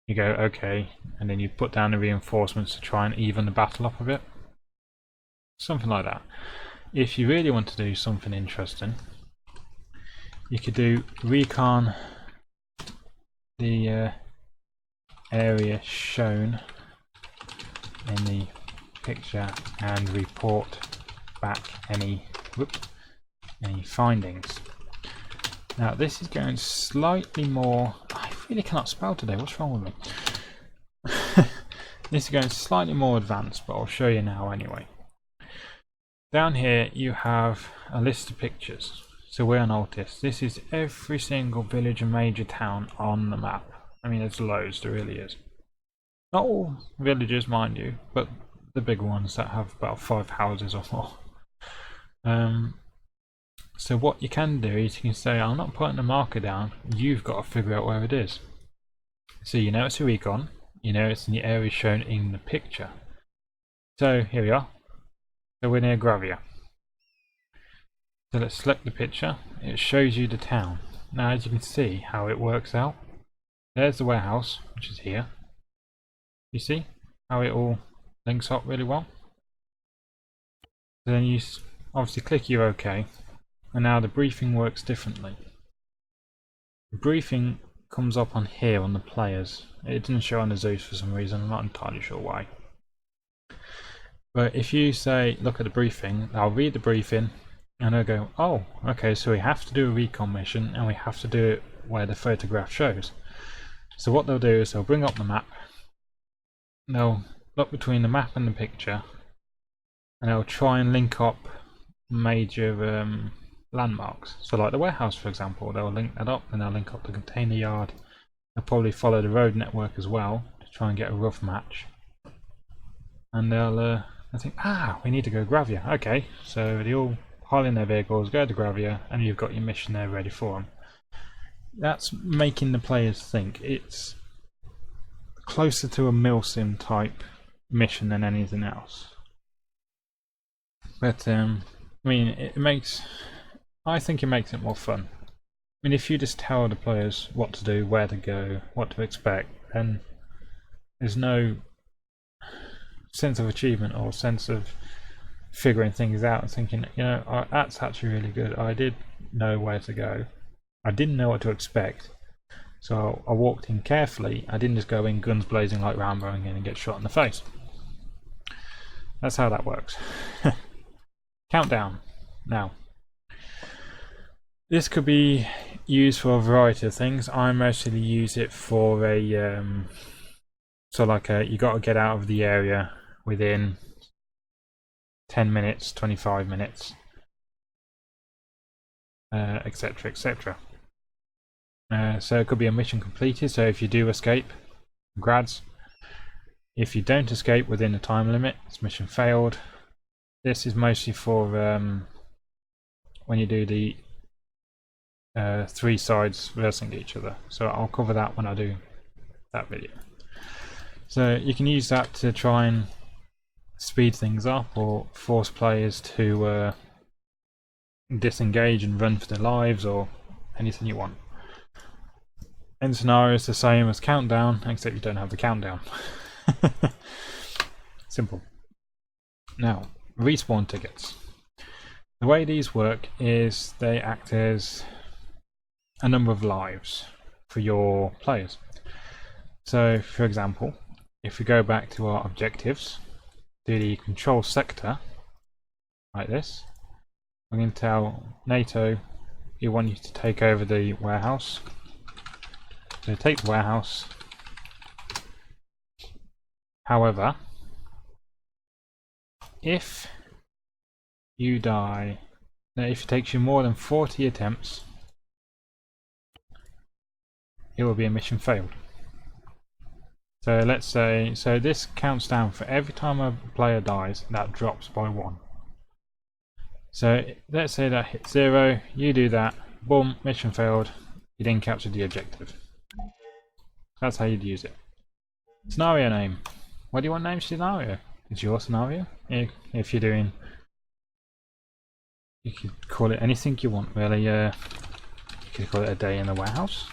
You go, okay, and then you put down the reinforcements to try and even the battle up a bit. Something like that. If you really want to do something interesting, you could do recon the area shown in the picture and report back any findings. Now this is going slightly more, I really cannot spell today, what's wrong with me? This is going slightly more advanced, but I'll show you now anyway. Down here you have a list of pictures. So we're on Altis. This is every single village and major town on the map. I mean, there's loads, there really is. Not all villages, mind you, but the big ones that have about 5 houses or more. So what you can do is you can say, I'm not putting a marker down, you've got to figure out where it is. So you know it's a recon, you know it's in the area shown in the picture. So here we are. So we're near Gravia. So let's select the picture, it shows you the town. Now as you can see how it works out, there's the warehouse, which is here. You see how it all links up really well? So then you obviously click your OK, and now the briefing works differently. The briefing comes up on here on the players. It didn't show on the Zeus for some reason, I'm not entirely sure why. But if you say, look at the briefing, I'll read the briefing, and they'll go, oh, okay, so we have to do a recon mission, and we have to do it where the photograph shows. So what they'll do is they'll bring up the map, they'll look between the map and the picture, and they'll try and link up major landmarks. So like the warehouse, for example, they'll link that up, and they'll link up the container yard. They'll probably follow the road network as well to try and get a rough match. And they'll think, we need to go Gravia. Okay, so they all pile in their vehicles, go to Gravia, and you've got your mission there ready for them. That's making the players think. It's closer to a milsim type mission than anything else. But I mean, I think it makes it more fun. I mean, if you just tell the players what to do, where to go, what to expect, then there's no sense of achievement or sense of figuring things out and thinking, you know, that's actually really good. I did know where to go. I didn't know what to expect. So I walked in carefully. I didn't just go in guns blazing like Rambo and get shot in the face. That's how that works. Countdown. Now, this could be used for a variety of things. I mostly use it for a you got to get out of the area within 10 minutes, 25 minutes, etc, etc. So it could be a mission completed, so if you do escape, congrats. If you don't escape within the time limit, it's mission failed. This is mostly for when you do the 3 sides versing each other, so I'll cover that when I do that video. So you can use that to try and speed things up or force players to disengage and run for their lives or anything you want. End scenario is the same as countdown, except you don't have the countdown. Simple. Now, respawn tickets. The way these work is they act as a number of lives for your players. So, for example, if we go back to our objectives, do the control sector, like this, I'm going to tell NATO you want you to take over the warehouse. So take the warehouse. However, if you die, if it takes you more than 40 attempts, it will be a mission failed. So let's say, so this counts down for every time a player dies, that drops by 1. So let's say that hits 0, you do that, boom, mission failed, you didn't capture the objective. That's how you'd use it. Scenario name. What do you want name scenario? It's your scenario. If you're doing, you could call it anything you want really. You could call it a day in the warehouse.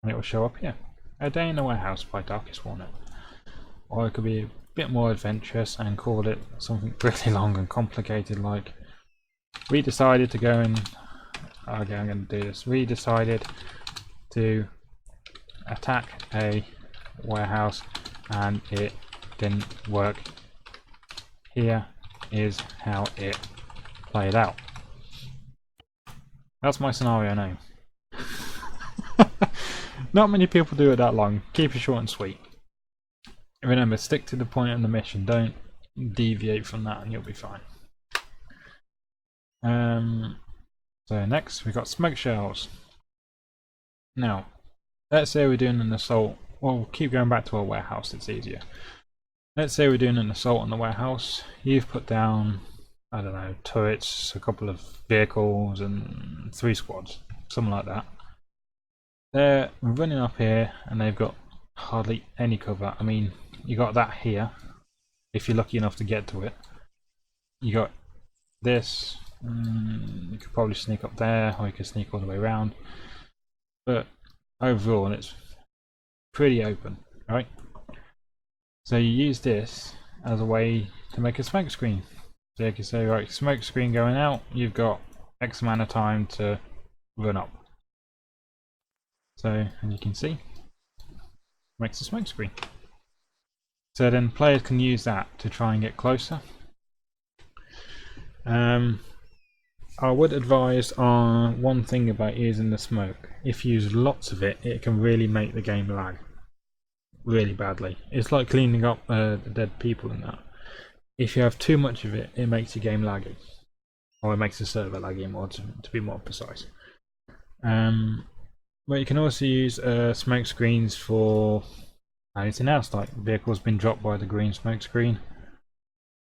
And it will show up here. A Day in the Warehouse by Darkest Walnut. Or it could be a bit more adventurous and call it something really long and complicated, like we decided to go and okay, I'm going to do this. We decided to attack a warehouse and it didn't work. Here is how it played out. That's my scenario name. Not many people do it that long. Keep it short and sweet. Remember, stick to the point of the mission. Don't deviate from that and you'll be fine. So next we've got smoke shells. Now, let's say we're doing an assault. Well, we'll keep going back to our warehouse, it's easier. Let's say we're doing an assault on the warehouse. You've put down, I don't know, turrets, a couple of vehicles and 3 squads. Something like that. They're running up here and they've got hardly any cover. I mean, you got that here, if you're lucky enough to get to it. You got this, you could probably sneak up there, or you could sneak all the way around. But overall, it's pretty open, right? So you use this as a way to make a smoke screen. So you can say, right, smoke screen going out, you've got X amount of time to run up. So, and you can see, makes a smoke screen. So then players can use that to try and get closer. I would advise on one thing about using the smoke. If you use lots of it, it can really make the game lag really badly. It's like cleaning up dead people and that. If you have too much of it, it makes your game laggy, or it makes the server laggy more, to be more precise. But you can also use smoke screens for anything else, like vehicles being dropped by the green smoke screen.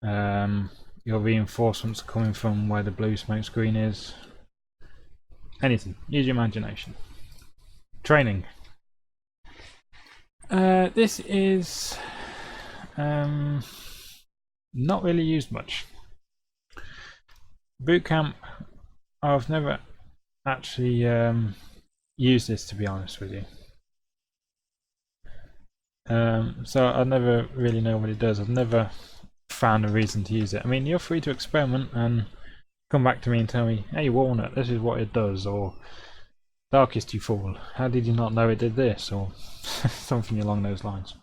Your reinforcements coming from where the blue smoke screen is. Anything. Use your imagination. Training. This is not really used much. Bootcamp, I've never actually use this, to be honest with you. So I never really know what it does. I've never found a reason to use it. I mean, you're free to experiment and come back to me and tell me, hey Walnut, this is what it does, or Darkest you fool, how did you not know it did this, or something along those lines.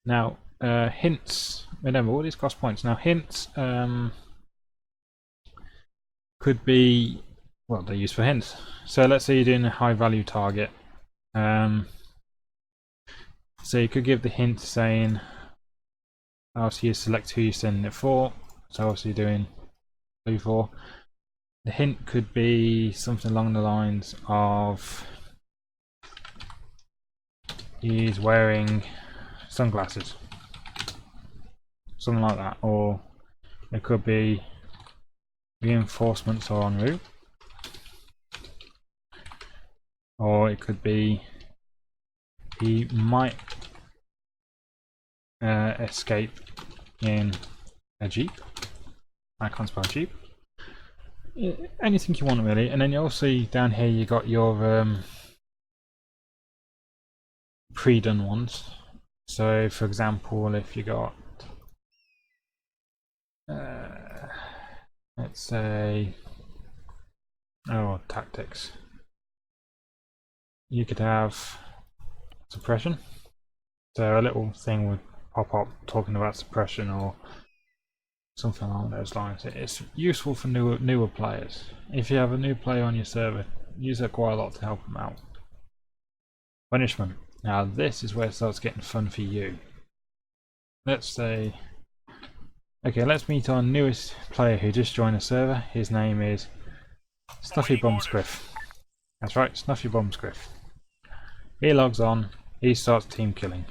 Now, hints, remember all these cost points. Now hints could be, well, they're used for hints. So let's say you're doing a high value target. So you could give the hint saying, obviously you select who you're sending it for. So obviously you're doing blue for. The hint could be something along the lines of, he's wearing sunglasses. Something like that. Or it could be reinforcements are en route. Or it could be he might escape in a jeep. I can't spell jeep. Anything you want really. And then you also down here you got your pre-done ones. So for example, if you got let's say, oh, tactics. You could have suppression. So a little thing would pop up talking about suppression or something along those lines. It's useful for newer players. If you have a new player on your server, use it quite a lot to help them out. Punishment. Now this is where it starts getting fun for you. Let's say, okay, let's meet our newest player who just joined the server. His name is Snuffy Bumscriff. That's right, Snuffy Bumscriff. He logs on he starts team killing.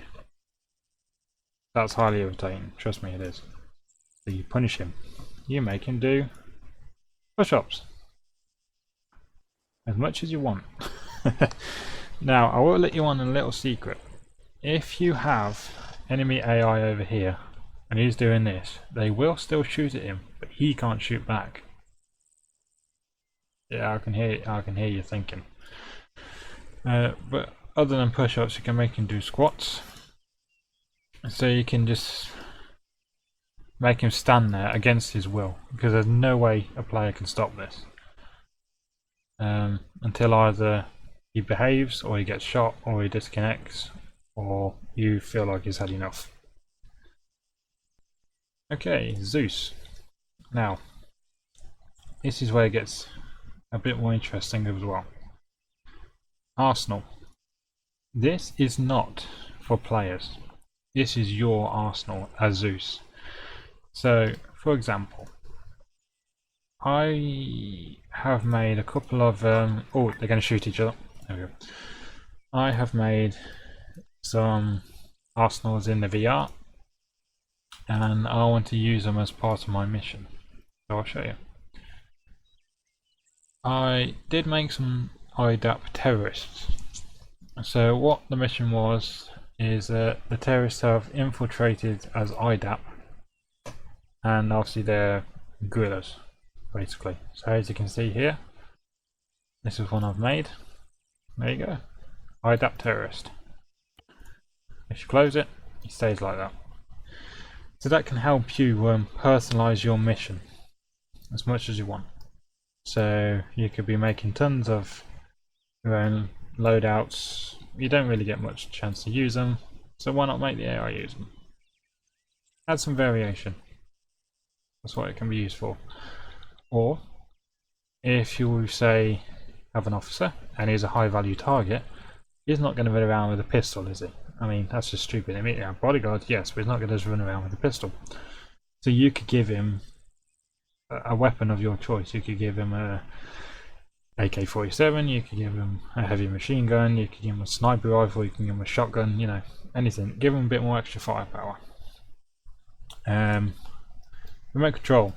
That's highly irritating, trust me it is. So you punish him. You make him do push-ups. As much as you want. Now, I will let you on a little secret. If you have enemy AI over here, and he's doing this, they will still shoot at him, but he can't shoot back. Yeah, I can hear you thinking. But other than push-ups, you can make him do squats. So you can just make him stand there against his will, because there's no way a player can stop this. Until either he behaves, or he gets shot, or he disconnects, or you feel like he's had enough. Okay, Zeus. Now, this is where it gets a bit more interesting as well. Arsenal. This is not for players. This is your Arsenal as Zeus. So, for example, I have made a couple of oh, they're going to shoot each other. There we go. I have made some Arsenals in the VR, and I want to use them as part of my mission. So I'll show you. I did make some IDAP terrorists. So what the mission was is that the terrorists have infiltrated as IDAP, and obviously they're guerrillas, basically. So as you can see here, this is one I've made. There you go, IDAP terrorist. If you close it, it stays like that. So that can help you personalize your mission as much as you want. So you could be making tons of your own loadouts. You don't really get much chance to use them, so why not make the AI use them? Add some variation. That's what it can be used for. Or if you say have an officer and he's a high value target, he's not going to run around with a pistol, is he? I mean, that's just stupid. I mean, yeah, bodyguard, yes, but he's not going to just run around with a pistol. So you could give him a weapon of your choice. You could give him a AK-47, you could give him a heavy machine gun, you could give him a sniper rifle, you can give him a shotgun, you know, anything. Give him a bit more extra firepower. Remote control.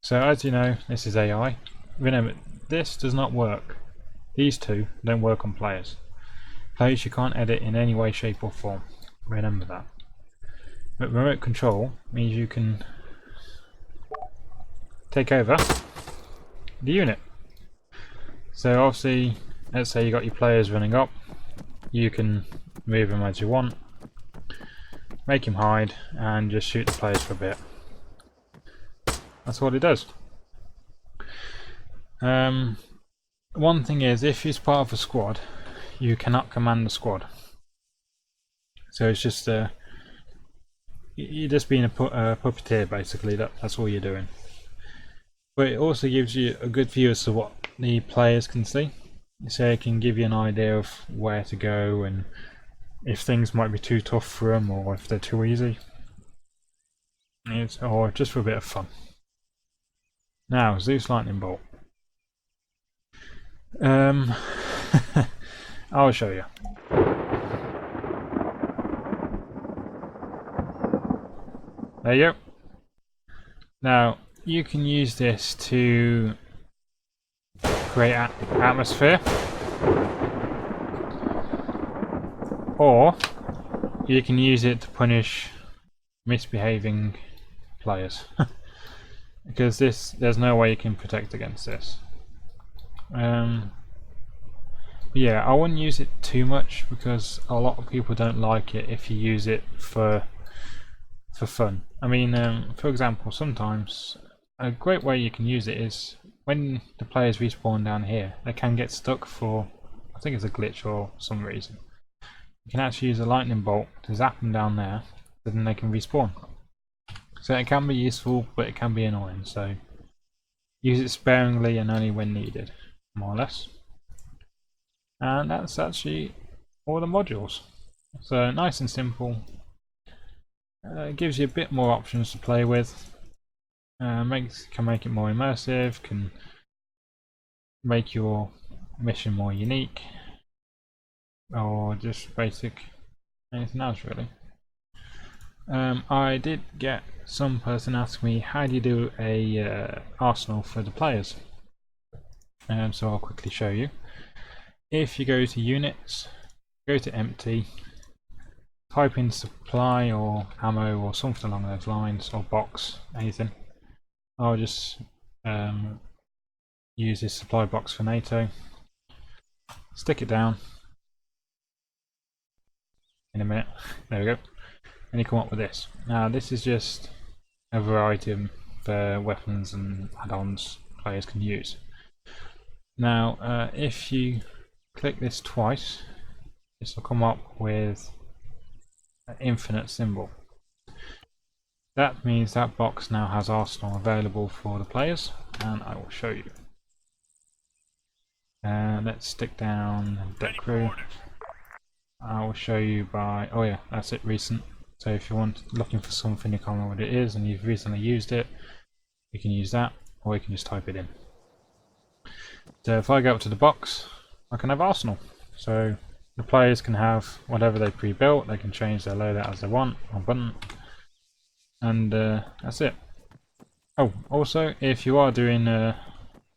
So as you know, this is AI. Remember, this does not work. These two don't work on players. Players you can't edit in any way, shape or form. Remember that. But remote control means you can take over the unit. So obviously, let's say you got your players running up, you can move them as you want, make him hide, and just shoot the players for a bit. That's what it does. One thing is, if he's part of a squad, you cannot command the squad. So it's just you're just being a puppeteer, basically. That's all you're doing. But it also gives you a good view as to what the players can see. So it can give you an idea of where to go and if things might be too tough for them or if they're too easy. Or just for a bit of fun. Now, Zeus Lightning Bolt. I'll show you. There you go. Now, you can use this to create atmosphere, or you can use it to punish misbehaving players. Because there's no way you can protect against this. Yeah, I wouldn't use it too much because a lot of people don't like it if you use it for fun. I mean, for example, sometimes a great way you can use it is when the players respawn down here, they can get stuck for, I think it's a glitch or some reason. You can actually use a lightning bolt to zap them down there, so then they can respawn. So it can be useful, but it can be annoying, so use it sparingly and only when needed, more or less. And that's actually all the modules. So nice and simple. It gives you a bit more options to play with. Can make it more immersive, can make your mission more unique, or just basic anything else really. I did get some person ask me how do you do a arsenal for the players, so I'll quickly show you. If you go to units, go to empty, type in supply or ammo or something along those lines, or box, anything. I'll just use this supply box for NATO, stick it down in a minute, there we go, and you come up with this. Now this is just a variety of weapons and add-ons players can use. Now if you click this twice, this will come up with an infinite symbol. That means that box now has Arsenal available for the players, and I will show you. Let's stick down deck crew. I will show you by, oh yeah, that's it, recent. So if you're looking for something you can't remember what it is and you've recently used it, you can use that, or you can just type it in. So if I go up to the box, I can have Arsenal. So the players can have whatever they pre-built, they can change their loadout as they want, on button, and that's it. Oh, also, if you are doing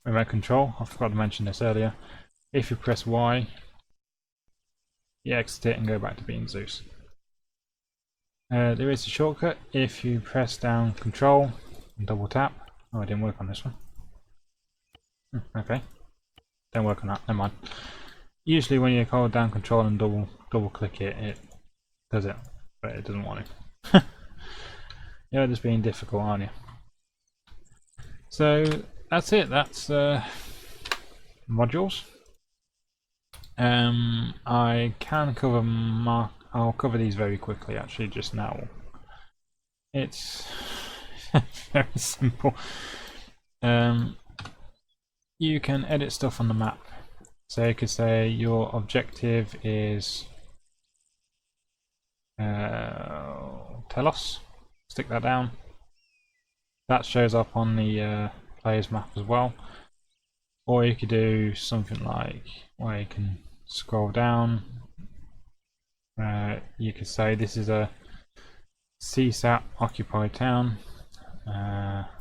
remote control, I forgot to mention this earlier, if you press Y, you exit it and go back to being Zeus. There is a shortcut. If you press down Control and double tap. Oh, it didn't work on this one. Okay, don't work on that, never mind. Usually when you hold down Control and double click it, it does it, but it doesn't want to. You're just being difficult, aren't you? So that's it, that's modules. I can cover I'll cover these very quickly actually just now. It's very simple. You can edit stuff on the map. So you could say your objective is Telos. Stick that down. That shows up on the player's map as well. Or you could do something like where you can scroll down. You could say this is a CSAT occupied town.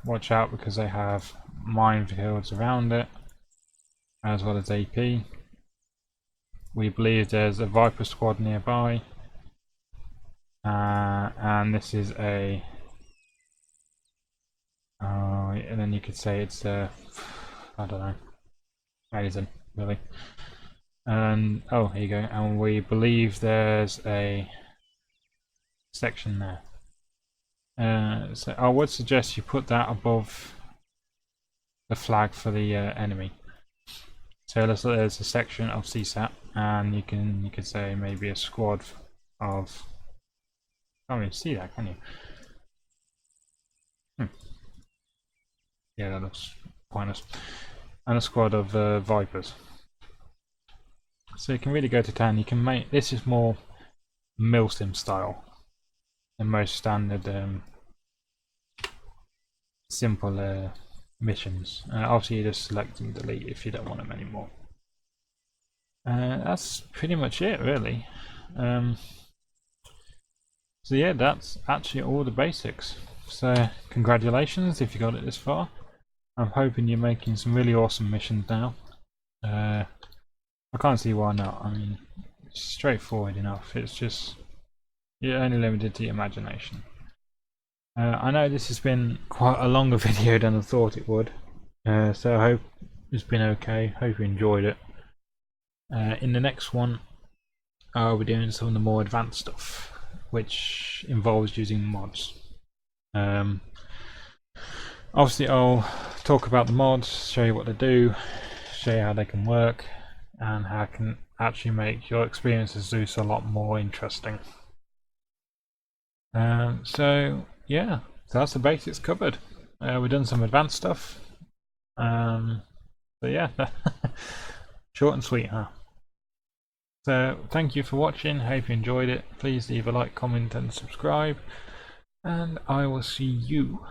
Watch out because they have minefields around it, as well as AP. We believe there's a Viper squad nearby, and this is a. And then you could say it's a. I don't know. Amazing, really. And oh, here you go. And we believe there's a section there. So I would suggest you put that above the flag for the enemy. So there's a section of CSAT, and you could say maybe a squad of. I can't really see that, can you? Yeah, that looks pointless. And a squad of Vipers. So you can really go to town. You can make this is more Milsim style than most standard simple missions. Obviously you just select and delete if you don't want them anymore. That's pretty much it really. So yeah, that's actually all the basics. So congratulations if you got it this far. I'm hoping you're making some really awesome missions now. I can't see why not. I mean, it's straightforward enough. It's just you're only limited to your imagination. I know this has been quite a longer video than I thought it would, so I hope it's been okay. Hope you enjoyed it. In the next one, I'll be doing some of the more advanced stuff, which involves using mods. Obviously, I'll talk about the mods, show you what they do, show you how they can work, and how it can actually make your experience as Zeus a lot more interesting. So yeah, so that's the basics covered. We've done some advanced stuff. So yeah, short and sweet, huh? So thank you for watching, hope you enjoyed it. Please leave a like, comment and subscribe, and I will see you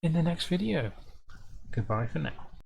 in the next video. Goodbye for now.